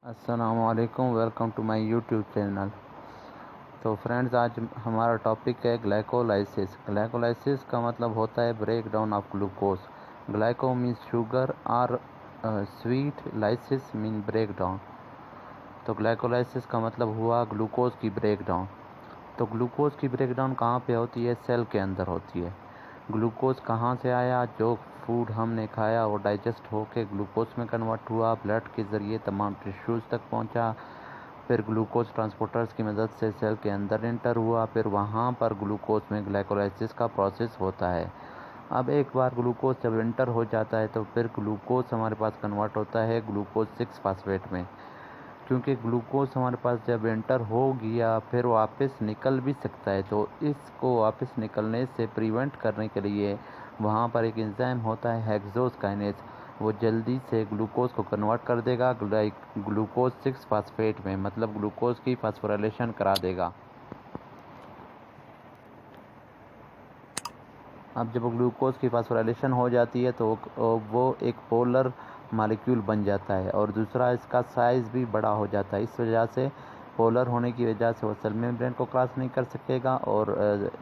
अस्सलामुअलैकुम, welcome to my YouTube channel. तो friends, आज हमारा टॉपिक है ग्लाइकोलाइसिस। ग्लाइकोलाइसिस का मतलब होता है break down of glucose. Glyco means sugar और sweet, lysis mean break down. तो ग्लाइकोलाइसिस का मतलब हुआ ग्लूकोज की ब्रेक डाउन। तो ग्लूकोज की ब्रेक डाउन कहाँ पे होती है? सेल के अंदर होती है। ग्लूकोज कहाँ से आया? जो फूड हमने खाया वो डाइजेस्ट होके ग्लूकोज में कन्वर्ट हुआ, ब्लड के ज़रिए तमाम टिश्यूज़ तक पहुँचा, फिर ग्लूकोज ट्रांसपोर्टर्स की मदद से सेल के अंदर एंटर हुआ, फिर वहाँ पर ग्लूकोज में ग्लाइकोलाइसिस का प्रोसेस होता है। अब एक बार ग्लूकोज जब एंटर हो जाता है तो फिर ग्लूकोज हमारे पास कन्वर्ट होता है ग्लूकोज 6 फास्फेट में। क्योंकि ग्लूकोज हमारे पास जब एंटर हो गया फिर वापस निकल भी सकता है, तो इसको वापस निकलने से प्रिवेंट करने के लिए वहाँ पर एक एंजाइम होता है हेक्सोज काइनेज। वो जल्दी से ग्लूकोज को कन्वर्ट कर देगा ग्लूकोज 6 फास्फेट में, मतलब ग्लूकोज की फास्फोराइलेशन करा देगा। अब जब ग्लूकोज की फास्फोराइलेशन हो जाती है तो वो एक पोलर मॉलिक्यूल बन जाता है और दूसरा इसका साइज़ भी बड़ा हो जाता है। इस वजह से पोलर होने की वजह से वो सेल मेम्ब्रेन को क्रॉस नहीं कर सकेगा और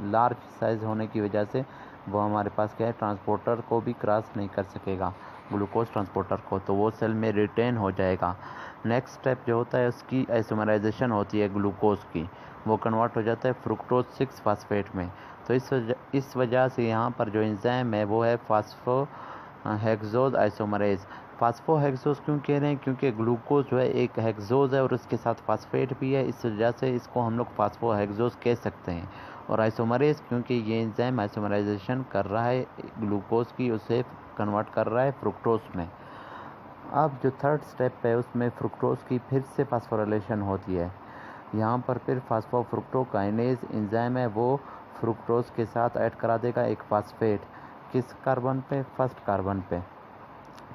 लार्ज साइज़ होने की वजह से वो हमारे पास क्या है, ट्रांसपोर्टर को भी क्रॉस नहीं कर सकेगा, ग्लूकोज ट्रांसपोर्टर को, तो वो सेल में रिटेन हो जाएगा। नेक्स्ट स्टेप जो होता है उसकी आइसोमराइजेशन होती है ग्लूकोज की, वो कन्वर्ट हो जाता है फ्रुक्टोज 6 फास्फेट में। तो इस वजह से यहाँ पर जो एंजाइम है वो है phospho hexose isomerase. Phospho hexose क्यों कह रहे हैं? क्योंकि ग्लूकोज जो है एक हेक्सोज है और उसके साथ फास्फेट भी है, इस वजह से इसको हम लोग फास्फो हेक्सोज कह सकते हैं। और आइसोमरेज क्योंकि ये एंजाइम आइसोमराइजेशन कर रहा है ग्लूकोज की, उसे कन्वर्ट कर रहा है फ्रुक्टोज में। अब जो थर्ड स्टेप है उसमें फ्रुक्टोज की फिर से फास्फोराइलेशन होती है। यहाँ पर फिर फास्फोफ्रुक्टोकाइनेज एंजाइम है, वो फ्रुक्टोज के साथ ऐड करा देगा एक फास्फेट। किस कार्बन पे? फर्स्ट कार्बन पे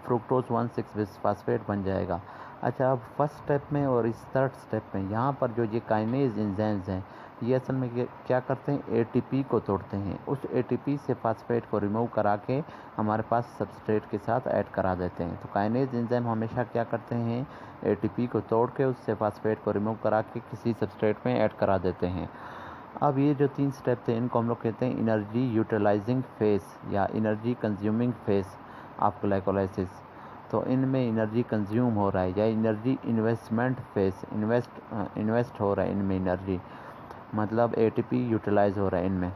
फ्रुक्टोज 1,6 फास्फेट बन जाएगा। अच्छा, अब फर्स्ट स्टेप में और इस थर्ड स्टेप में यहाँ पर जो ये काइनेज एंजाइम्स हैं ये असल में क्या करते हैं? एटीपी को तोड़ते हैं। उस एटीपी से फास्फेट को रिमूव करा के हमारे पास सबस्ट्रेट के साथ ऐड करा देते हैं। तो काइनेज एंजाइम हमेशा क्या करते हैं? एटीपी को तोड़ के उससे फास्फेट को रिमूव करा के किसी सबस्ट्रेट में ऐड करा देते हैं। अब ये जो 3 स्टेप थे इनको हम लोग कहते हैं एनर्जी यूटिलाइजिंग फेस या energy consuming face of glycolysis. तो इनमें एनर्जी कंज्यूम हो रहा है या एनर्जी इन्वेस्टमेंट फेस, इन्वेस्ट हो रहा है इनमें एनर्जी, मतलब एटीपी यूटिलाइज हो रहा है इनमें।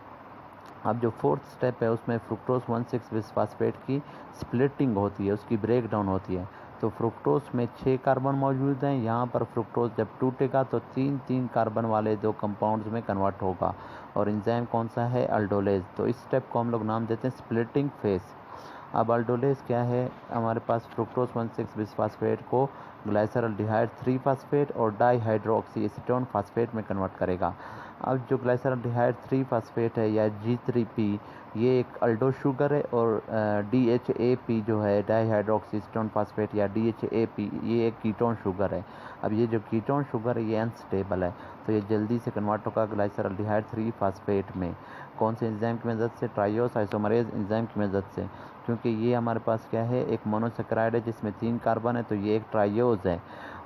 अब जो फोर्थ स्टेप है उसमें फ्रुक्टोज 1,6 फास्फेट की स्प्लिटिंग होती है, उसकी ब्रेक डाउन होती है। तो फ्रुक्टोज में 6 कार्बन मौजूद हैं। यहाँ पर फ्रुक्टोज जब टूटेगा तो 3-3 कार्बन वाले 2 कंपाउंड्स में कन्वर्ट होगा और एंजाइम कौन सा है? अल्डोलेज। तो इस स्टेप को हम लोग नाम देते हैं स्प्लिटिंग फेस। अब अल्डोलेज क्या है? हमारे पास फ्रुक्टोज 1,6 फास्फेट को ग्लाइसरल्डिहाइड 3 फास्फेट और डाईहाइड्रोक्सी एसीटोन फास्फेट में कन्वर्ट करेगा। अब जो ग्लाइसरल्डिहाइड 3 फास्फेट है या G3P, ये एक अल्डो शुगर है और DHAP जो है डाईहाइड्रोक्सी एसीटोन फास्फेट या DHAP, ये एक कीटोन शुगर है। अब ये जो कीटोन शुगर है ये अनस्टेबल है, तो ये जल्दी से कन्वर्ट होगा ग्लाइसरल्डिहाइड 3 फास्फेट में। कौन से एंजाइम की मदद से? ट्राइओस आइसोमरेज एंजाइम की मदद से। क्योंकि ये हमारे पास क्या है? एक मोनोसेक्राइड है जिसमें 3 कार्बन है, तो ये एक ट्राइओज है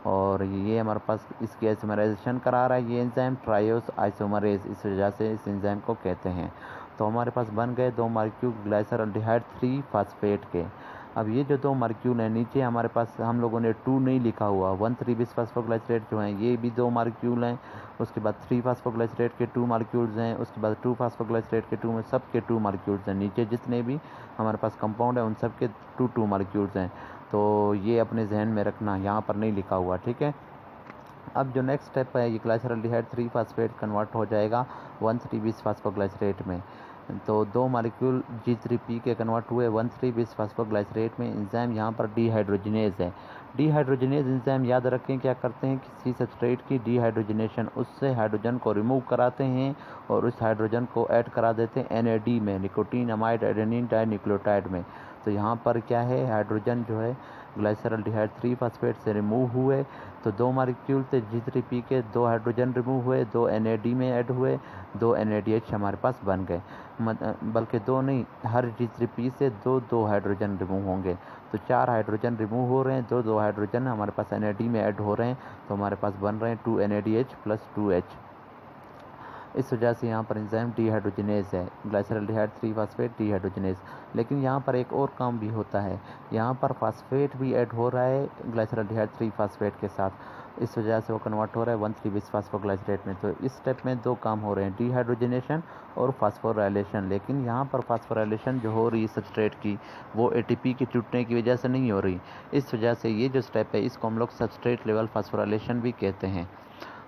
और ये हमारे पास इसकी आइसोमराइजेशन करा रहा है ये एंजाइम ट्राइओस आइसोमरेज, इस वजह से इस एंजाइम को कहते हैं। तो हमारे पास बन गए 2 मॉलिक्यूल ग्लाइसरल्डिहाइड 3 फास्फेट के। अब ये जो 2 मॉलिक्यूल हैं, नीचे हमारे पास हम लोगों ने 2 नहीं लिखा हुआ, 1,3 बिसफास्फोग्लाइसरेट जो हैं ये भी 2 मॉलिक्यूल हैं। उसके बाद 3 फास्फोग्लाइसरेट के 2 मॉलिक्यूल्स हैं। उसके बाद 2 फास्फोग्लाइसरेट के 2 में सब के 2 मॉलिक्यूल्स हैं। नीचे जितने भी हमारे पास कंपाउंड है उन सब के 2 मॉलिक्यूल्स हैं। तो ये अपने जहन में रखना, यहाँ पर नहीं लिखा हुआ, ठीक है। अब जो नेक्स्ट स्टेप है ये ग्लाइसरल्डिहाइड 3 फास्फेट कन्वर्ट हो जाएगा 1,3 बिसफास्फोग्लाइसरेट में। तो 2 मॉलिक्यूल G3P के कन्वर्ट हुए 1,3 बिसफास्फोग्लाइसरेट में। एंजाइम यहाँ पर डीहाइड्रोजिनेज है। डीहाइड्रोजिनेज एंजाइम याद रखें क्या करते हैं? किसी सबस्ट्रेट की डीहाइड्रोजिनेशन, उससे हाइड्रोजन को रिमूव कराते हैं और उस हाइड्रोजन को ऐड करा देते हैं NAD में, nicotinamide adenine dinucleotide में। तो यहाँ पर क्या है? हाइड्रोजन जो है ग्लाइसरल्डिहाइड 3 फास्फेट से रिमूव हुए तो 2 मॉलिक्यूल थे G3P के, 2 हाइड्रोजन रिमूव हुए, 2 NAD में ऐड हुए, 2 NADH हमारे पास बन गए। बल्कि 2 नहीं, हर G3P से 2 हाइड्रोजन रिमूव होंगे, तो 4 हाइड्रोजन रिमूव हो रहे हैं, 2 हाइड्रोजन हमारे पास NAD में ऐड हो रहे हैं, तो हमारे पास बन रहे हैं 2 NADH प्लस 2H। इस वजह से यहाँ पर एंजाइम डीहाइड्रोजिनेज है, ग्लाइसरल्डिहाइड 3 फास्फेट डीहाइड्रोजिनेज। लेकिन यहाँ पर एक और काम भी होता है, यहाँ पर फास्फेट भी ऐड हो रहा है ग्लाइसरल्डिहाइड 3 फास्फेट के साथ, इस वजह से वो कन्वर्ट हो रहा है 1,3-बिस-फास्फोग्लाइसरेट में। तो इस स्टेप में 2 काम हो रहे हैं, डीहाइड्रोजिनेशन और फास्फोराइलेशन। लेकिन यहाँ पर फास्फोराइलेशन जो हो रही है सबस्ट्रेट की, वो ATP के टूटने की वजह से नहीं हो रही। इस वजह से ये जो स्टेप है इसको हम लोग सबस्ट्रेट लेवल फास्फोराइलेशन भी कहते हैं।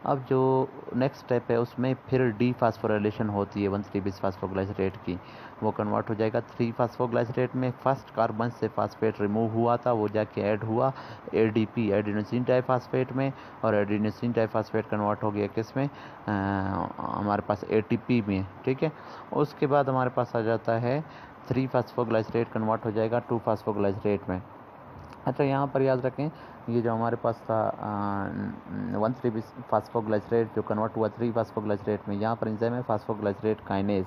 अब जो नेक्स्ट स्टेप है उसमें फिर डी फास्फोराइलेशन होती है 1,3-बिस-फास्फोग्लाइसरेट की, वो कन्वर्ट हो जाएगा 3-फास्फोग्लाइसरेट में। फर्स्ट कार्बन से फास्फेट रिमूव हुआ था, वो जाके ऐड हुआ ADP एडिनोसिन डाइफास्फेट में, और एडिनोसिन डाइफास्फेट कन्वर्ट हो गया किस में, हमारे पास ATP में। ठीक है, उसके बाद हमारे पास आ जाता है 3-फास्फोग्लाइसरेट कन्वर्ट हो जाएगा 2-फास्फोग्लाइसरेट में। अच्छा, यहाँ पर याद रखें, ये जो हमारे पास था 1,3-फास्फोग्लाइसरेट जो कन्वर्ट हुआ 3-फास्फोग्लाइसरेट में, यहाँ पर एंजाइम है फास्फोग्लाइसरेट काइनेज।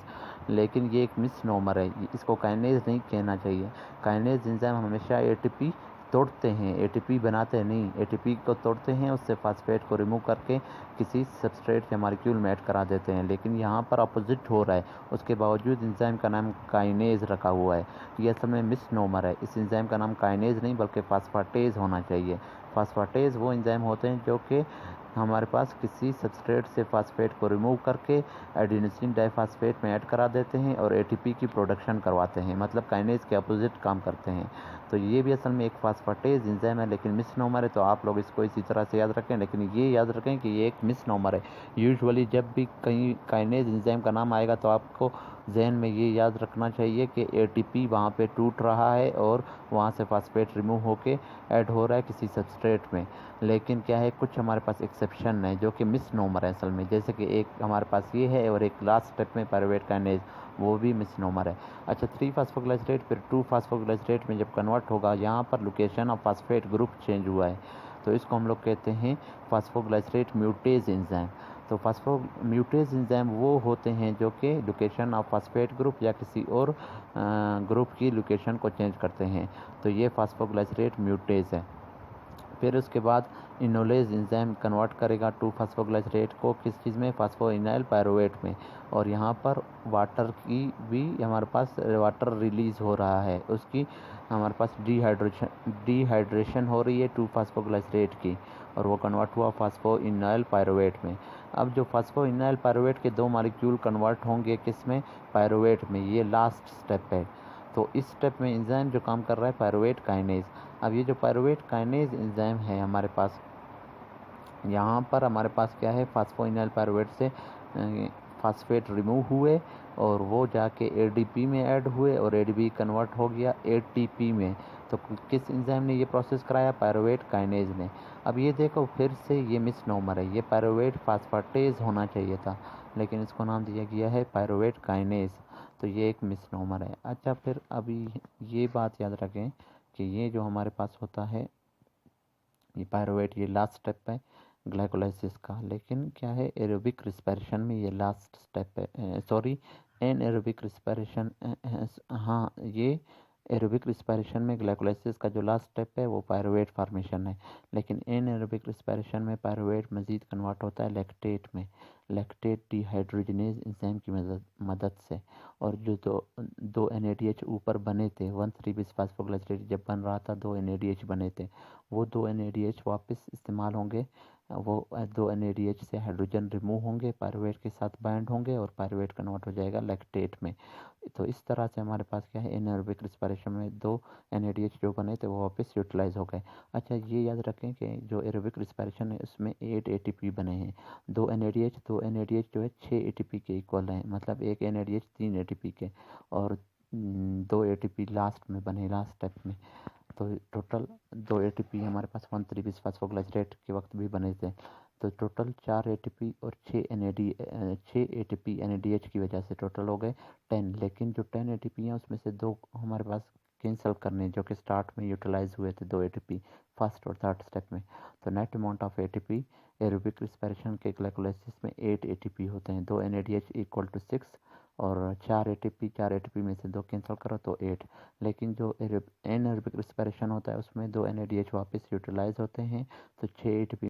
लेकिन ये एक मिसनोमर है, इसको काइनेज नहीं कहना चाहिए। काइनेज एंजाइम हमेशा ATP तोड़ते हैं, ATP बनाते नहीं, ATP को तोड़ते हैं, उससे फास्फेट को रिमूव करके किसी सबस्ट्रेट या मॉलिक्यूल में ऐड करा देते हैं। लेकिन यहाँ पर अपोजिट हो रहा है, उसके बावजूद एंजाइम का नाम काइनेज रखा हुआ है। ये असल में मिसनोमर है, इस एंजाइम का नाम काइनेज नहीं बल्कि फास्फाटेज होना चाहिए। फास्फाटेज वो एंजाइम होते हैं जो कि हमारे पास किसी सबस्ट्रेट से फास्फेट को रिमूव करके एडिनोसिन डाइफास्फेट में ऐड करा देते हैं और ATP की प्रोडक्शन करवाते हैं, मतलब काइनेज के अपोजिट काम करते हैं। तो ये भी असल में एक फास्फाटेज एंजाइम है, लेकिन मिसनोमर है, तो आप लोग इसको इसी तरह से याद रखें। लेकिन ये याद रखें कि ये एक मिसनोमर है। यूजुअली जब भी कहीं काइनेज एंजाइम का नाम आएगा तो आपको जहन में ये याद रखना चाहिए कि ATP वहाँ पे टूट रहा है और वहाँ से फास्फेट रिमूव होके ऐड हो रहा है किसी सबस्ट्रेट में। लेकिन क्या है, कुछ हमारे पास एक्सेप्शन है जो कि मिसनोमर है असल में, जैसे कि एक हमारे पास ये है और एक लास्ट स्टेप में पायरुवेट काइनेज, वो भी मिसनोमर है। अच्छा, 3-फास्फोग्लाइसरेट फिर 2-फास्फोग्लाइसरेट में जब कन्वर्ट होगा, यहाँ पर location of phosphate group change हुआ है, तो इसको हम लोग कहते हैं फास्फोग्लाइसरेट म्यूटेज एंजाइम। तो फास्फोम्यूटेज एंजाइम वो होते हैं जो कि लोकेशन ऑफ फास्फेट ग्रुप या किसी और ग्रुप की लोकेशन को चेंज करते हैं, तो ये फास्फोग्लाइसरेट म्यूटेज है। फिर उसके बाद इनोलेज एंजाइम कन्वर्ट करेगा 2-फास्फोग्लाइसरेट को किस चीज़ में, फास्फोइनाइल पायरुवेट में, और यहाँ पर वाटर की भी हमारे पास वाटर रिलीज हो रहा है, उसकी हमारे पास डिहाइड्रेशन हो रही है 2-फास्फोग्लाइसरेट की, और वो कन्वर्ट हुआ फास्फोइनाइल पायरुवेट में। अब जो फास्फोइनाइल पायरुवेट के 2 मॉलिक्यूल कन्वर्ट होंगे किस में, पायरुवेट में, ये लास्ट स्टेप है। तो इस स्टेप में एंजाइम जो काम कर रहा है पायरुवेट काइनेज। अब ये जो पायरुवेट काइनेज एंजाइम है हमारे पास, यहाँ पर हमारे पास क्या है, फास्फोइनाइल पायरुवेट से फास्फेट रिमूव हुए और वो जाके ADP में ऐड हुए और ADP कन्वर्ट हो गया ATP में। तो किस एंजाइम ने ये प्रोसेस कराया, पायरुवेट काइनेज ने। अब ये देखो फिर से ये मिसनोमर है, ये पायरुवेट फास्फाटेज होना चाहिए था, लेकिन इसको नाम दिया गया है पायरुवेट काइनेज, तो ये एक मिसनोमर है। अच्छा, फिर अभी ये बात याद रखें कि ये जो हमारे पास होता है ये पायरुवेट, ये लास्ट स्टेप है ग्लाइकोलाइसिस का, लेकिन क्या है, एरोबिक रिस्पिरेशन में ये लास्ट स्टेप है, सॉरी, एनएरोबिक रिस्पिरेशन, हाँ, ये एरोबिक रिस्पिरेशन में ग्लाइकोलाइसिस का जो लास्ट स्टेप है वो पायरुवेट फॉर्मेशन है। लेकिन एनएरोबिक रिस्पिरेशन में पायरुवेट मज़ीद कन्वर्ट होता है लैक्टेट में, लैक्टेट डिहाइड्रोजनेज एंजाइम की मदद से। और जो दो NADH ऊपर बने थे, 1,3-बिस-फास्फोग्लाइसरेट जब बन रहा था 2 NADH बने थे, वो 2 NADH वापस इस्तेमाल होंगे, वो 2 NADH से हाइड्रोजन रिमूव होंगे, पायरुवेट के साथ बाइंड होंगे और पायरुवेट कन्वर्ट हो जाएगा लैक्टेट में। तो इस तरह से हमारे पास क्या है, एनारोबिक रिस्पिरेशन में 2 NADH जो बने थे वो वापस यूटिलाइज हो गए। अच्छा, ये याद रखें कि जो एरोबिक रिस्पिरेशन है उसमें 8 ATP बने हैं, 2 NADH जो है 6 ATP के इक्वल हैं, मतलब एक NADH 3 ATP के, और 2 ATP लास्ट में बने, लास्ट स्टेप में। तो टोटल 2 ATP हमारे पास 1,3-बिस-फास्फोग्लाइसरेट के वक्त भी बने थे, तो टोटल 4 ATP और 6 ATP NADH की वजह से टोटल हो गए 10। लेकिन जो 10 ATP हैं उसमें से 2 हमारे पास कैंसिल करने जो कि स्टार्ट में यूटिलाइज हुए थे 2 एटीपी फर्स्ट और थर्ड स्टेप में। तो net amount of ATP aerobic respiration के ग्लाइकोलाइसिस में 8 एटीपी होते हैं। 2 NADH इक्वल टू 6 और 4 एटीपी में से 2 कैंसिल करो तो 8। लेकिन जो एनारोबिक रिस्पिरेशन होता है उसमें 2 NADH वापस यूटिलाइज होते हैं तो 6 एटीपी